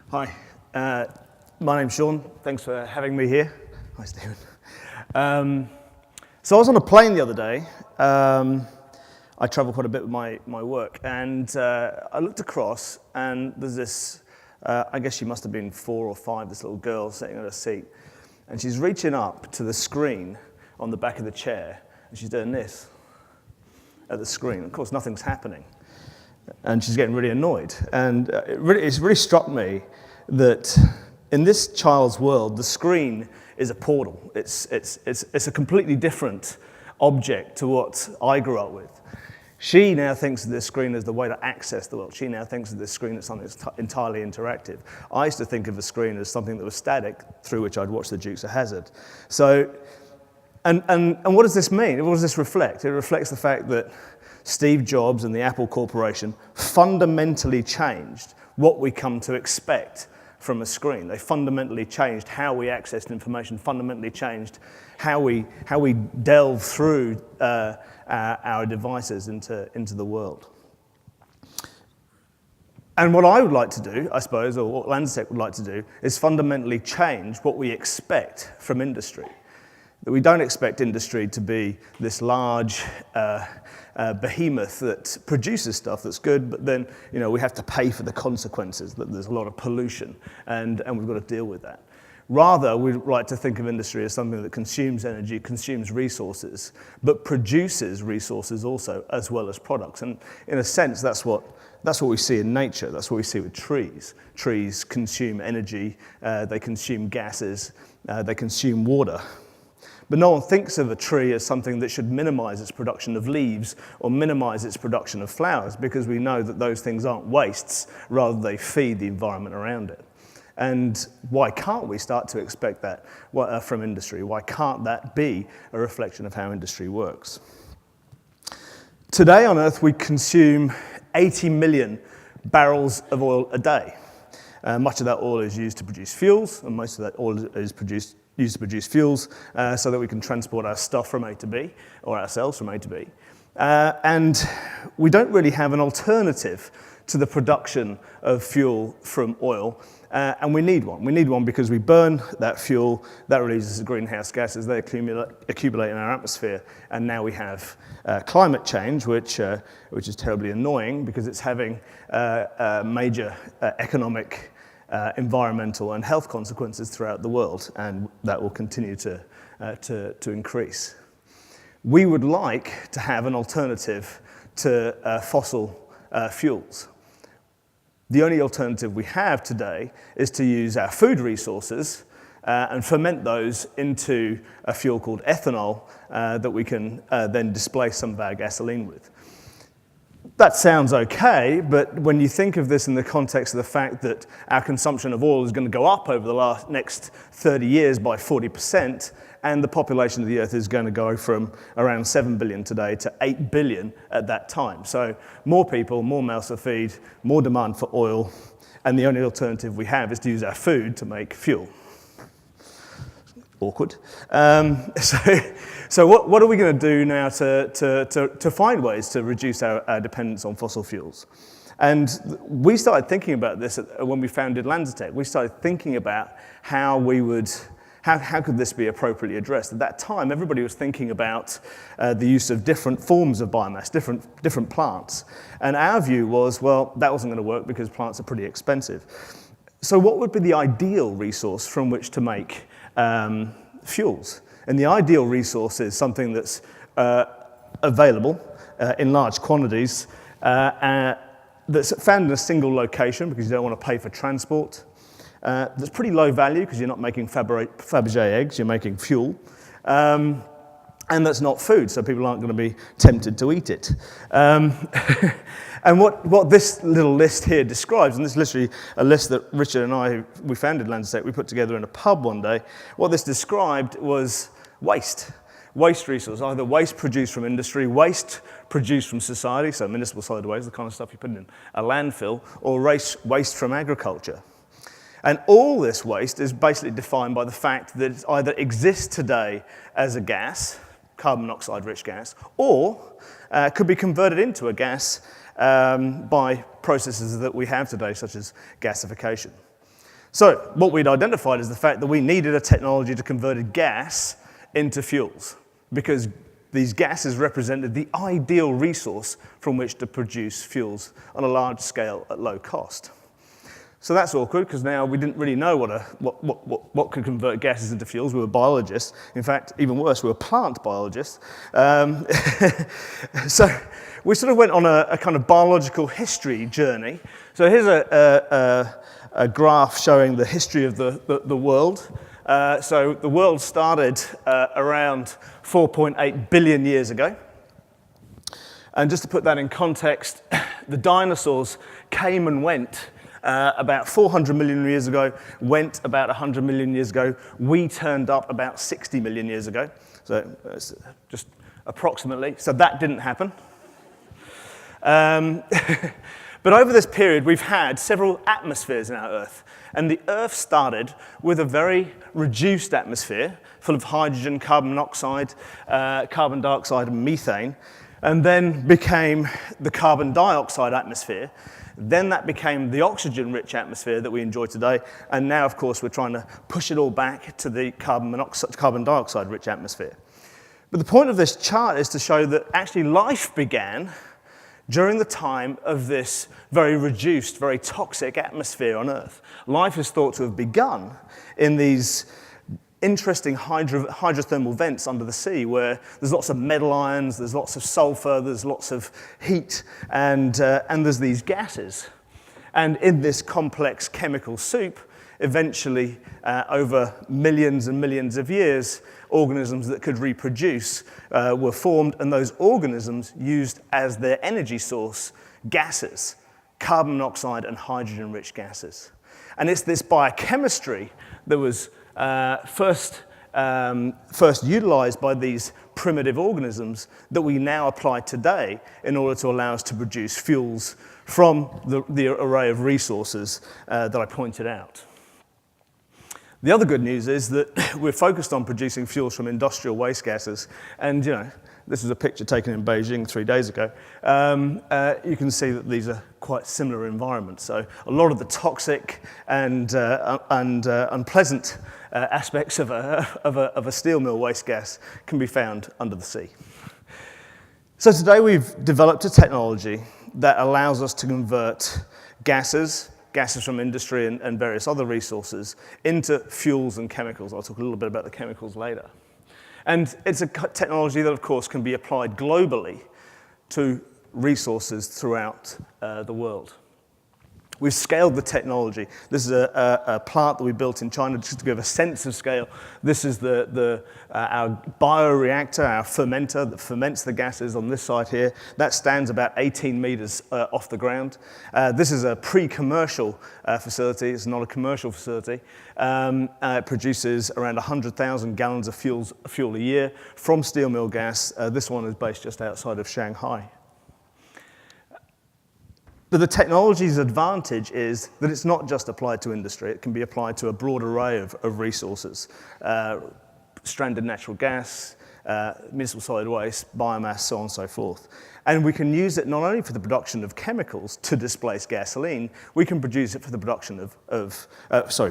Hi, my name's Sean. Thanks for having me here. Hi, Stephen. So I was on a plane the other day. I travel quite a bit with my work, and I looked across, and there's this, I guess she must have been 4 or 5, this little girl sitting on a seat, and she's reaching up to the screen on the back of the chair, and she's doing this at the screen. Of course, nothing's happening. And she's getting really annoyed. And it's really struck me that in this child's world, the screen is a portal. It's a completely different object to what I grew up with. She now thinks of this screen as the way to access the world. She now thinks of this screen as something that's entirely interactive. I used to think of the screen as something that was static, through which I'd watch the Dukes of Hazzard. So, and what does this mean? What does this reflect? It reflects the fact that Steve Jobs and the Apple Corporation fundamentally changed what we come to expect from a screen. They fundamentally changed how we accessed information, fundamentally changed how we delve through our devices into the world. And what I would like to do, I suppose, or what LanzaTech would like to do, is fundamentally change what we expect from industry. That we don't expect industry to be this large behemoth that produces stuff that's good, but then we have to pay for the consequences, that there's a lot of pollution, and we've got to deal with that. Rather, we'd like to think of industry as something that consumes energy, consumes resources, but produces resources also, as well as products. And in a sense, that's what we see in nature. That's what we see with trees. Trees consume energy, they consume gases, they consume water. But no one thinks of a tree as something that should minimize its production of leaves or minimize its production of flowers, because we know that those things aren't wastes, rather they feed the environment around it. And why can't we start to expect that from industry? Why can't that be a reflection of how industry works? Today on Earth, we consume 80 million barrels of oil a day. Much of that oil is used to produce fuels, and most of that oil is used to produce fuels so that we can transport our stuff from A to B, or ourselves from A to B. And we don't really have an alternative to the production of fuel from oil, and we need one. We need one because we burn that fuel, that releases the greenhouse gases, they accumulate in our atmosphere, and now we have climate change, which is terribly annoying because it's having major economic, environmental and health consequences throughout the world, and that will continue to increase. We would like to have an alternative to fossil fuels. The only alternative we have today is to use our food resources and ferment those into a fuel called ethanol that we can then displace some of our gasoline with. That sounds okay, but when you think of this in the context of the fact that our consumption of oil is going to go up over the next 30 years by 40%, and the population of the Earth is going to go from around 7 billion today to 8 billion at that time. So more people, more mouths to feed, more demand for oil, and the only alternative we have is to use our food to make fuel. Awkward. So what are we going to do now to find ways to reduce our dependence on fossil fuels? And we started thinking about this when we founded LanzaTech. We started thinking about how could this be appropriately addressed. At that time, everybody was thinking about the use of different forms of biomass, different plants. And our view was, well, that wasn't going to work because plants are pretty expensive. So what would be the ideal resource from which to make fuels? And the ideal resource is something that's available in large quantities, that's found in a single location because you don't want to pay for transport, that's pretty low value because you're not making Fabergé eggs, you're making fuel, and that's not food, so people aren't going to be tempted to eat it. And what this little list here describes, and this is literally a list that Richard and I, we founded LanzaTech, we put together in a pub one day. What this described was waste resource, either waste produced from industry, waste produced from society, so municipal solid waste, the kind of stuff you put in a landfill, or waste from agriculture. And all this waste is basically defined by the fact that it either exists today as a gas, carbon monoxide-rich gas, or could be converted into a gas by processes that we have today, such as gasification. So what we'd identified is the fact that we needed a technology to convert a gas into fuels, because these gases represented the ideal resource from which to produce fuels on a large scale at low cost. So that's awkward, because now we didn't really know what could convert gases into fuels. We were biologists. In fact, even worse, we were plant biologists. So we sort of went on a kind of biological history journey. So here's a graph showing the history of the world. So the world started around 4.8 billion years ago. And just to put that in context, the dinosaurs came and went about 400 million years ago, went about 100 million years ago. We turned up about 60 million years ago. So just approximately. So that didn't happen. But over this period, we've had several atmospheres in our Earth. And the Earth started with a very reduced atmosphere, full of hydrogen, carbon monoxide, carbon dioxide, and methane, and then became the carbon dioxide atmosphere. Then that became the oxygen-rich atmosphere that we enjoy today. And now, of course, we're trying to push it all back to the carbon dioxide-rich atmosphere. But the point of this chart is to show that actually life began during the time of this very reduced, very toxic atmosphere on Earth. Life is thought to have begun in these interesting hydrothermal vents under the sea, where there's lots of metal ions, there's lots of sulfur, there's lots of heat, and there's these gases. And in this complex chemical soup, eventually, over millions and millions of years, organisms that could reproduce were formed, and those organisms used as their energy source gases, carbon monoxide and hydrogen-rich gases. And it's this biochemistry that was first utilized by these primitive organisms that we now apply today in order to allow us to produce fuels from the array of resources that I pointed out. The other good news is that we're focused on producing fuels from industrial waste gases, and this was a picture taken in Beijing 3 days ago. You can see that these are quite similar environments. So a lot of the toxic and unpleasant aspects of a steel mill waste gas can be found under the sea. So today we've developed a technology that allows us to convert gases from industry and various other resources into fuels and chemicals. I'll talk a little bit about the chemicals later. And it's a technology that, of course, can be applied globally to resources throughout the world. We've scaled the technology. This is a plant that we built in China just to give a sense of scale. This is our bioreactor, our fermenter that ferments the gases on this side here. That stands about 18 meters off the ground. This is a pre-commercial facility. It's not a commercial facility. It produces around 100,000 gallons of fuel a year from steel mill gas. This one is based just outside of Shanghai. But the technology's advantage is that it's not just applied to industry. It can be applied to a broad array of resources. Stranded natural gas, municipal solid waste, biomass, so on and so forth. And we can use it not only for the production of chemicals to displace gasoline, we can produce it for the production of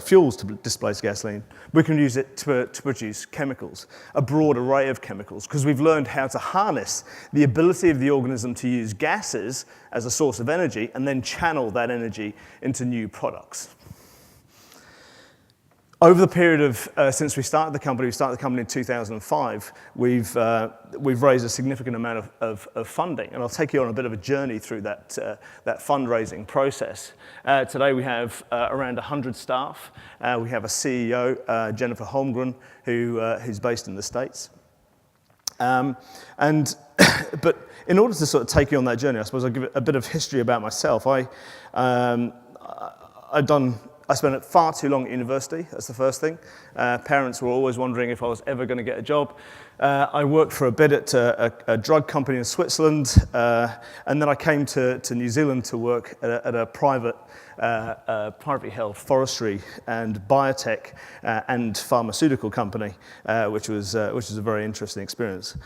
fuels to displace gasoline. We can use it to produce chemicals, a broad array of chemicals, because we've learned how to harness the ability of the organism to use gases as a source of energy and then channel that energy into new products. Over the period of, since we started the company in 2005, we've raised a significant amount of funding, and I'll take you on a bit of a journey through that fundraising process. Today we have around 100 staff. We have a CEO, Jennifer Holmgren, who's based in the States. But in order to sort of take you on that journey, I suppose I'll give a bit of history about myself. I spent far too long at university, that's the first thing. Parents were always wondering if I was ever going to get a job. I worked for a bit at a drug company in Switzerland, and then I came to New Zealand to work at a privately held forestry and biotech and pharmaceutical company, which was a very interesting experience.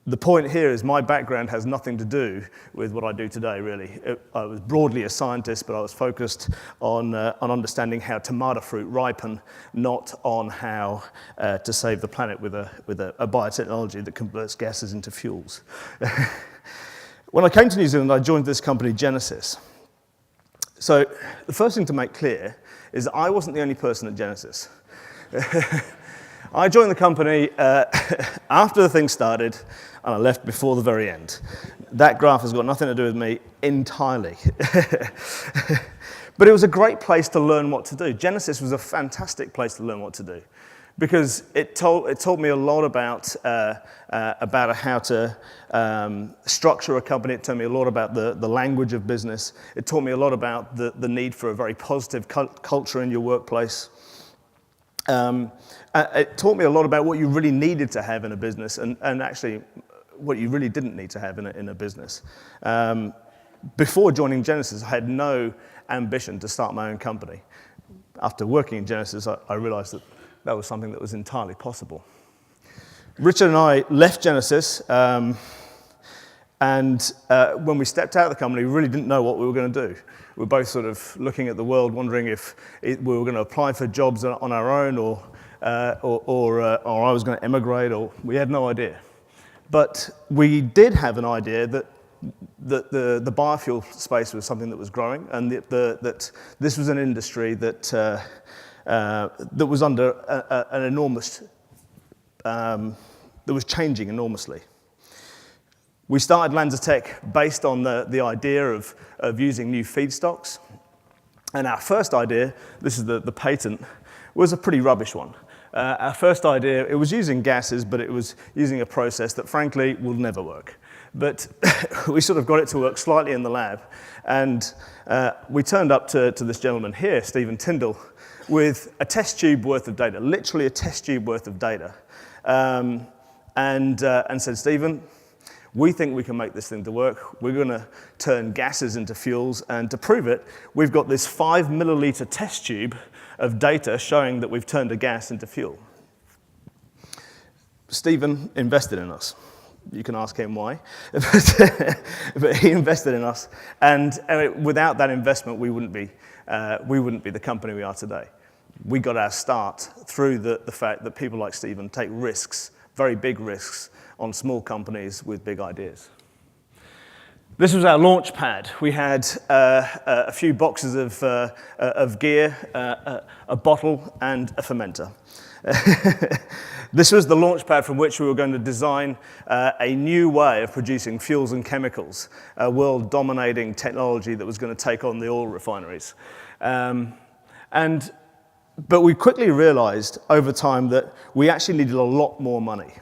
The point here is my background has nothing to do with what I do today, really. I was broadly a scientist, but I was focused on understanding how tomato fruit ripen, not on how to save the planet with a biotechnology that converts gases into fuels. When I came to New Zealand, I joined this company, Genesis. So the first thing to make clear is that I wasn't the only person at Genesis. I joined the company after the thing started, and I left before the very end. That graph has got nothing to do with me entirely. But it was a great place to learn what to do. Genesis was a fantastic place to learn what to do, because it taught me a lot about how to structure a company. It taught me a lot about the language of business. It taught me a lot about the need for a very positive culture in your workplace. It taught me a lot about what you really needed to have in a business, and actually what you really didn't need to have in a business. Before joining Genesis, I had no ambition to start my own company. After working in Genesis, I realized that was something that was entirely possible. Richard and I left Genesis, and when we stepped out of the company, we really didn't know what we were going to do. We were both sort of looking at the world, wondering if we were going to apply for jobs on our own, or I was going to emigrate, or we had no idea. But we did have an idea that the biofuel space was something that was growing, and that this was an industry that was under an enormous, that was changing enormously. We started LanzaTech based on the idea of using new feedstocks. And our first idea, this is the patent, was a pretty rubbish one. Our first idea, it was using gases, but it was using a process that frankly will never work. But we sort of got it to work slightly in the lab. And we turned up to this gentleman here, Stephen Tyndall, with a test tube worth of data, literally a test tube worth of data. And said, Stephen, we think we can make this thing to work. We're going to turn gases into fuels. And to prove it, we've got this 5 milliliter test tube of data showing that we've turned a gas into fuel. Stephen invested in us. You can ask him why, but he invested in us, and without that investment, we wouldn't be the company we are today. We got our start through the fact that people like Stephen take risks, very big risks, on small companies with big ideas. This was our launch pad. We had a few boxes of gear, a bottle, and a fermenter. This was the launch pad from which we were going to design a new way of producing fuels and chemicals, a world-dominating technology that was going to take on the oil refineries. But we quickly realized over time that we actually needed a lot more money.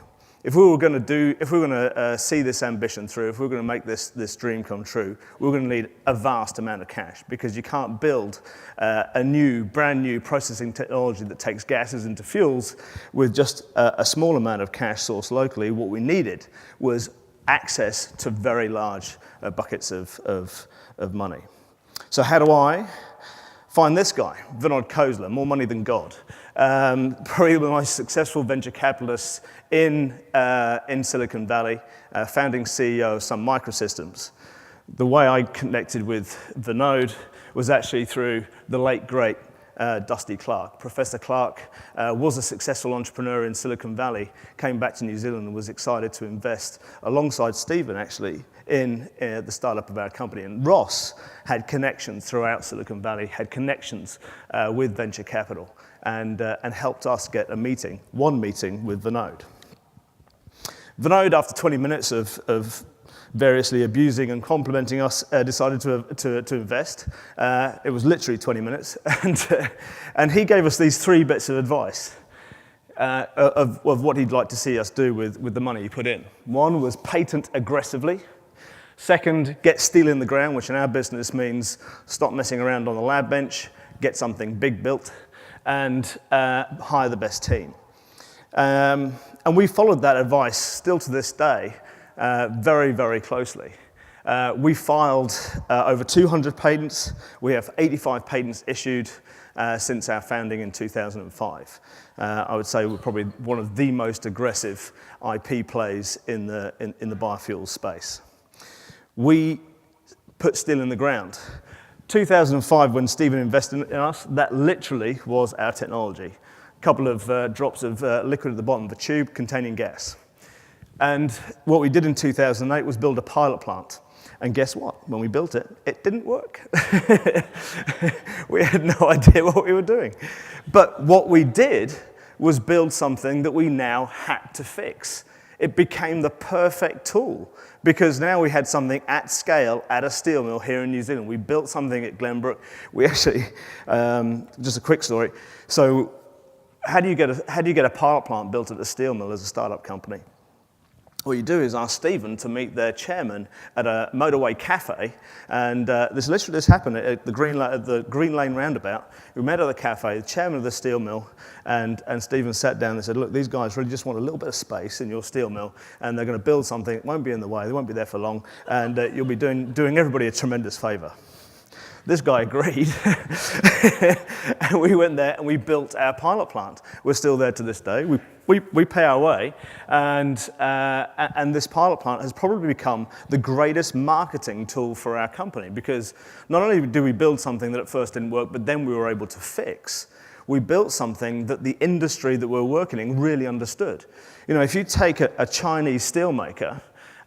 If we were going to see this ambition through, if we were going to make this dream come true, we were going to need a vast amount of cash, because you can't build a brand new processing technology that takes gases into fuels with just a small amount of cash sourced locally. What we needed was access to very large buckets of money. So how do I find this guy, Vinod Khosla, more money than God? Probably the most successful venture capitalist in Silicon Valley, founding CEO of Sun Microsystems. The way I connected with Vinod was actually through the late, great Dusty Clark. Professor Clark was a successful entrepreneur in Silicon Valley, came back to New Zealand and was excited to invest alongside Stephen, actually, in the startup of our company. And Ross had connections throughout Silicon Valley, had connections with venture capital, and helped us get one meeting with Vinod. Vinod, after 20 minutes of variously abusing and complimenting us, decided to invest. It was literally 20 minutes, and he gave us these 3 bits of advice of what he'd like to see us do with the money he put in. One was patent aggressively. Second, get steel in the ground, which in our business means stop messing around on the lab bench, get something big built, and hire the best team. And we followed that advice still to this day very, very closely. We filed over 200 patents. We have 85 patents issued since our founding in 2005. I would say we're probably one of the most aggressive IP plays in the biofuels space. We put steel in the ground. 2005, when Stephen invested in us, that literally was our technology. A couple of drops of liquid at the bottom of a tube containing gas. And what we did in 2008 was build a pilot plant. And guess what? When we built it, it didn't work. We had no idea what we were doing. But what we did was build something that we now had to fix. It became the perfect tool because now we had something at scale at a steel mill here in New Zealand. We built something at Glenbrook. We actually, just a quick story. So how do you get a pilot plant built at a steel mill as a startup company? What you do is ask Stephen to meet their chairman at a motorway cafe, and this happened at the Green Lane roundabout. We met at the cafe, the chairman of the steel mill, and Stephen sat down and said, look, these guys really just want a little bit of space in your steel mill, and they're going to build something, it won't be in the way, they won't be there for long, and you'll be doing everybody a tremendous favour. This guy agreed, and we went there and we built our pilot plant. We're still there to this day. We pay our way, and this pilot plant has probably become the greatest marketing tool for our company because not only do we build something that at first didn't work, but then we were able to fix. We built something that the industry that we're working in really understood. You know, if you take a Chinese steelmaker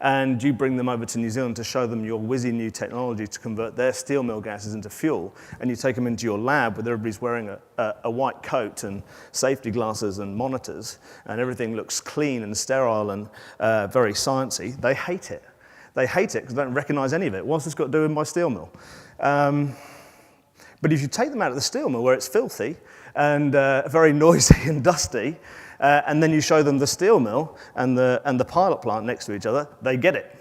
and you bring them over to New Zealand to show them your whizzy new technology to convert their steel mill gases into fuel, and you take them into your lab where everybody's wearing a white coat and safety glasses and monitors, and everything looks clean and sterile and very sciencey, they hate it. They hate it because they don't recognize any of it. What's this got to do with my steel mill? But if you take them out of the steel mill where it's filthy and very noisy and dusty, and then you show them the steel mill and the pilot plant next to each other, they get it.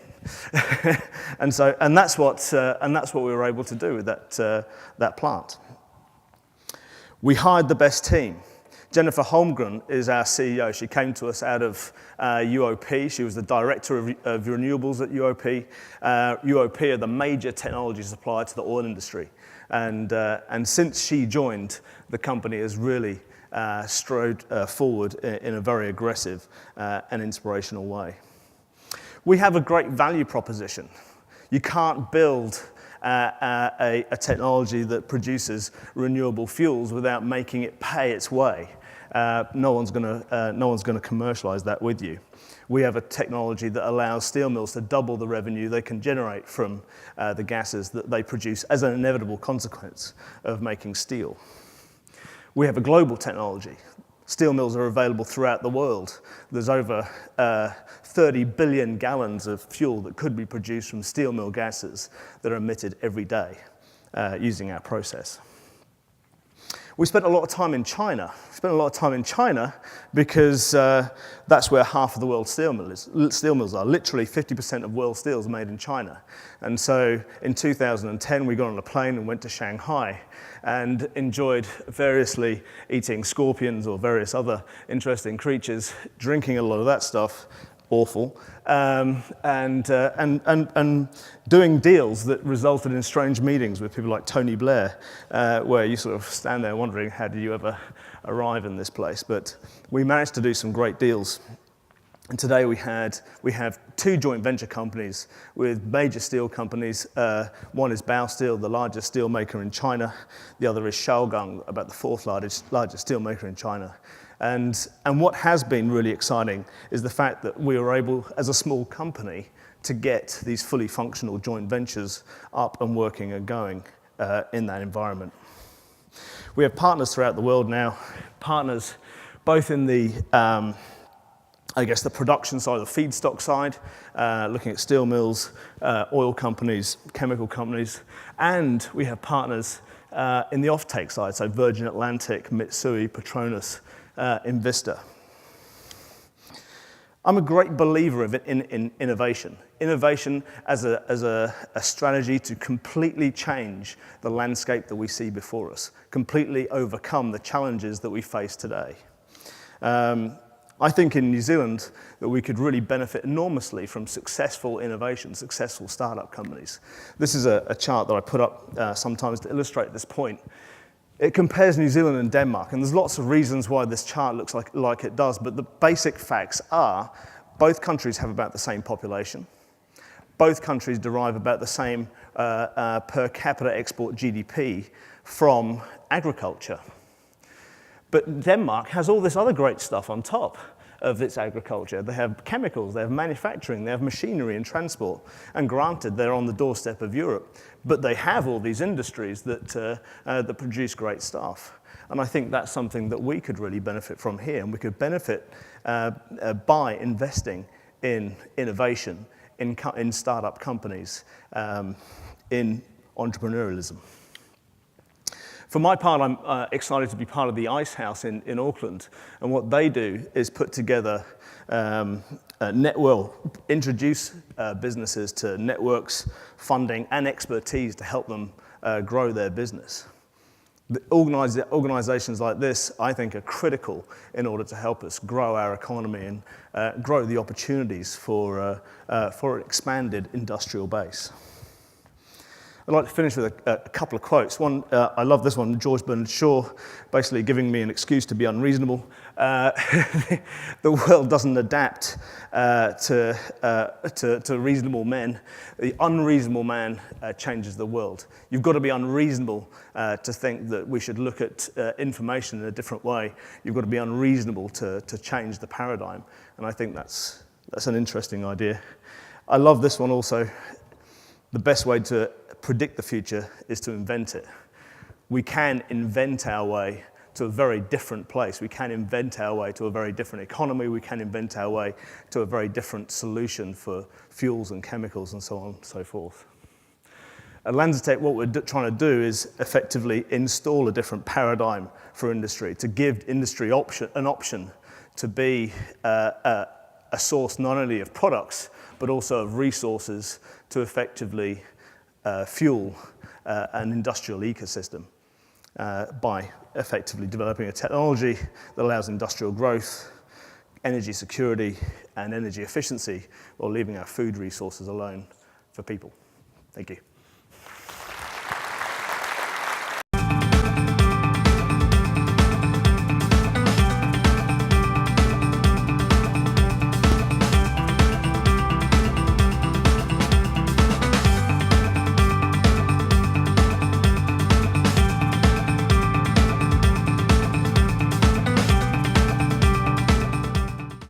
and that's what we were able to do with that plant. We hired the best team. Jennifer Holmgren is our CEO. She came to us out of UOP. She was the director of renewables at UOP. UOP are the major technology supplier to the oil industry. And since she joined, the company has really strode forward in a very aggressive and inspirational way. We have a great value proposition. You can't build a technology that produces renewable fuels without making it pay its way. No one's going to commercialize that with you. We have a technology that allows steel mills to double the revenue they can generate from the gases that they produce as an inevitable consequence of making steel. We have a global technology. Steel mills are available throughout the world. There's over 30 billion gallons of fuel that could be produced from steel mill gases that are emitted every day using our process. We spent a lot of time in China. Because that's where half of the world's steel mills are. Literally 50% of world steel is made in China. And so in 2010, we got on a plane and went to Shanghai and enjoyed variously eating scorpions or various other interesting creatures, drinking a lot of that stuff, awful, and doing deals that resulted in strange meetings with people like Tony Blair, where you sort of stand there wondering, how did you ever arrive in this place? But we managed to do some great deals. And today we have two joint venture companies with major steel companies. One is Bao Steel, the largest steel maker in China. The other is Shaogang, about the fourth largest steel maker in China. And what has been really exciting is the fact that we were able, as a small company, to get these fully functional joint ventures up and working and going in that environment. We have partners throughout the world now, partners both in the the production side, the feedstock side, looking at steel mills, oil companies, chemical companies, and we have partners in the offtake side, so Virgin Atlantic, Mitsui, Petronas, Invista. I'm a great believer in innovation. Innovation as a strategy to completely change the landscape that we see before us, completely overcome the challenges that we face today. I think in New Zealand that we could really benefit enormously from successful innovation, successful startup companies. This is a chart that I put up sometimes to illustrate this point. It compares New Zealand and Denmark, and there's lots of reasons why this chart looks like it does, but the basic facts are both countries have about the same population. Both countries derive about the same per capita export GDP from agriculture. But Denmark has all this other great stuff on top of its agriculture. They have chemicals, they have manufacturing, they have machinery and transport. And granted, they're on the doorstep of Europe, but they have all these industries that produce great stuff. And I think that's something that we could really benefit from here, and we could benefit by investing in innovation, in startup companies, in entrepreneurialism. For my part, I'm excited to be part of the Ice House in Auckland, and what they do is put together, introduce businesses to networks, funding, and expertise to help them grow their business. Organizations like this, I think, are critical in order to help us grow our economy and grow the opportunities for an expanded industrial base. I'd like to finish with a couple of quotes. One, I love this one, George Bernard Shaw, basically giving me an excuse to be unreasonable. The world doesn't adapt to reasonable men. The unreasonable man changes the world. You've got to be unreasonable to think that we should look at information in a different way. You've got to be unreasonable to change the paradigm. And I think that's an interesting idea. I love this one also. The best way to predict the future is to invent it. We can invent our way to a very different place. We can invent our way to a very different economy. We can invent our way to a very different solution for fuels and chemicals and so on and so forth. At LanzaTech, what we're trying to do is effectively install a different paradigm for industry, to give industry an option to be a source not only of products, but also of resources to effectively fuel an industrial ecosystem by effectively developing a technology that allows industrial growth, energy security, and energy efficiency, while leaving our food resources alone for people. Thank you.